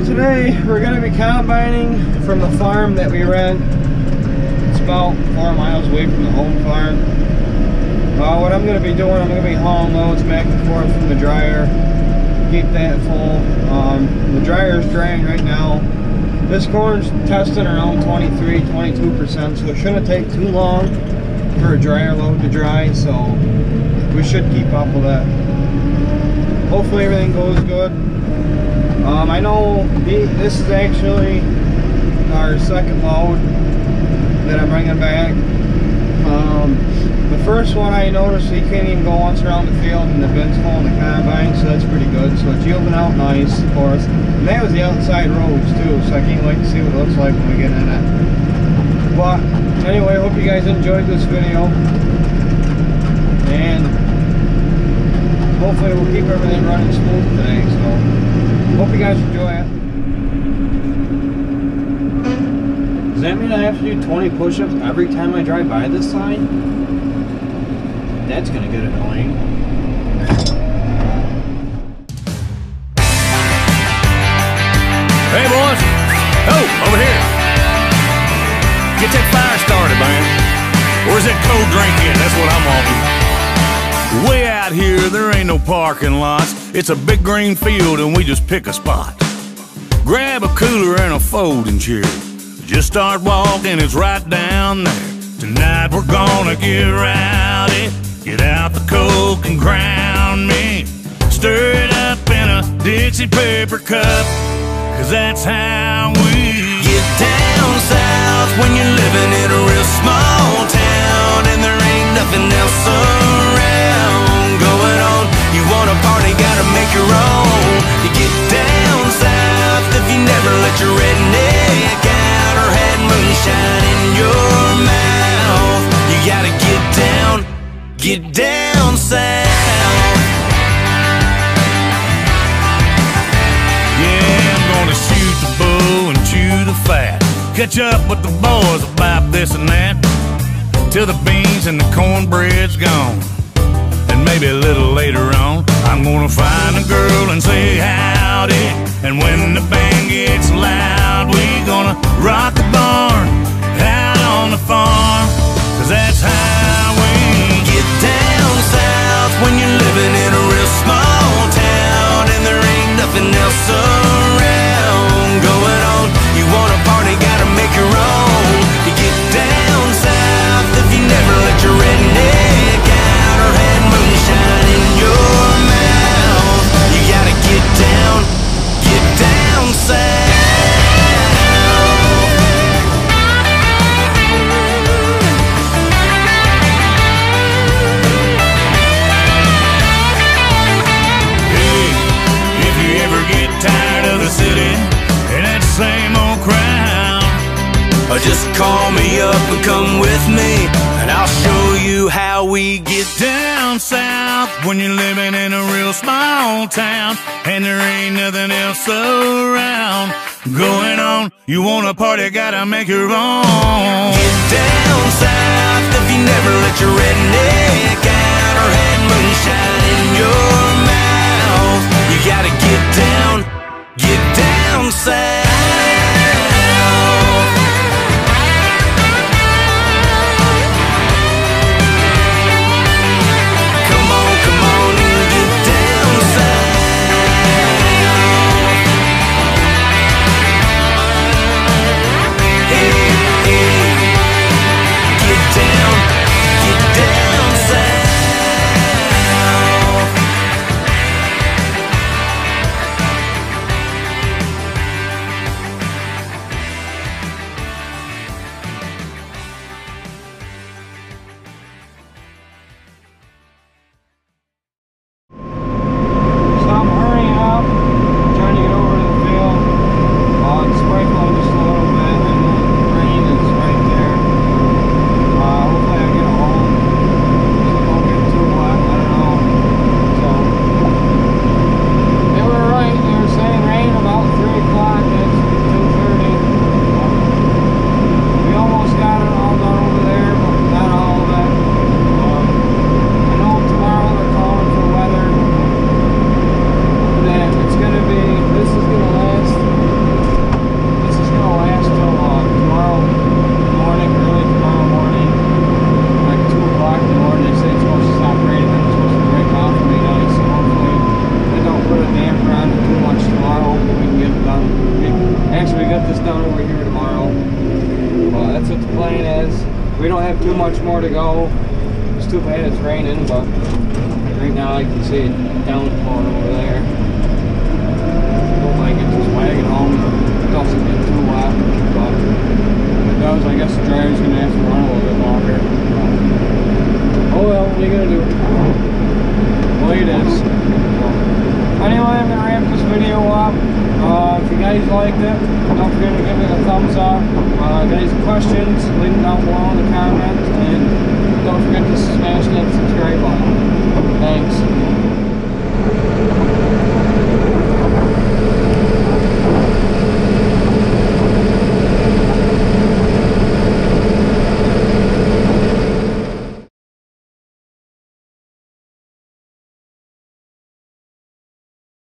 Today we're going to be combining from the farm that we rent. It's about 4 miles away from the home farm. What I'm going to be doing, I'm going to be hauling loads back and forth from the dryer, keep that full. The dryer is drying right now. This corn's testing around 23-22%, so it shouldn't take too long for a dryer load to dry, so we should keep up with that. Hopefully everything goes good. I know this is actually our second load that I'm bringing back. The first one I noticed he can't even go once around the field and the bin's full in the combine, so that's pretty good. So it's yielding out nice for us. And that was the outside roads too, so I can't wait to see what it looks like when we get in it. But anyway, hope you guys enjoyed this video. And hopefully we'll keep everything running smooth today. So hope you guys enjoy it. Does that mean I have to do 20 push-ups every time I drive by this sign? That's gonna get annoying. Hey boys! Oh, over here! Get that fire started, man. Where's that cold drink in? That's what I'm wanting. Way out here, there ain't no parking lots. It's a big green field and we just pick a spot. Grab a cooler and a folding chair. Just start walking, it's right down there. Tonight we're gonna get rowdy. Get out the Coke and ground me. Stir it up in a Dixie paper cup, 'cause that's how we get down south when you're living in a real small town and there ain't nothing else around going on. You want a party, gotta make your own. You get down south if you never let your redneck out or had moonshine in your mouth. You gotta get down south. Yeah, I'm gonna shoot the bull and chew the fat. Catch up with the boys about this and that, till the beans and the cornbread's gone. And maybe a little later on, I'm gonna find a girl and say howdy. And when the band gets loud, we gonna rock the barn out on the farm, 'cause that's how we get down south when you're living in a real small town and there ain't nothing else around going on. You want a party, gotta make your own. You get down south if you never let your redneck out or had moonshine in your mouth. You gotta get down south. City and that same old crowd, just call me up and come with me and I'll show you how we get down south when you're living in a real small town and there ain't nothing else around going on. You want a party, gotta make your own. Get down south if you never let your redneck out or had moonshine in your mouth. You gotta get down south. Come on and get down south. Hey, get down south. actually get this done over here tomorrow. That's what the plan is. We don't have too much more to go. It's too bad it's raining, but right now I can see it downpouring over there. Hope I get this wagon home. It doesn't get too wet, but if it does, I guess the driver's gonna have to run a little bit longer. Oh well, what are you gonna do? The way it is. Anyway, I'm gonna wrap this video up. If you guys liked it, don't forget to give it a thumbs up. If you guys have questions, leave them down below in the comments. And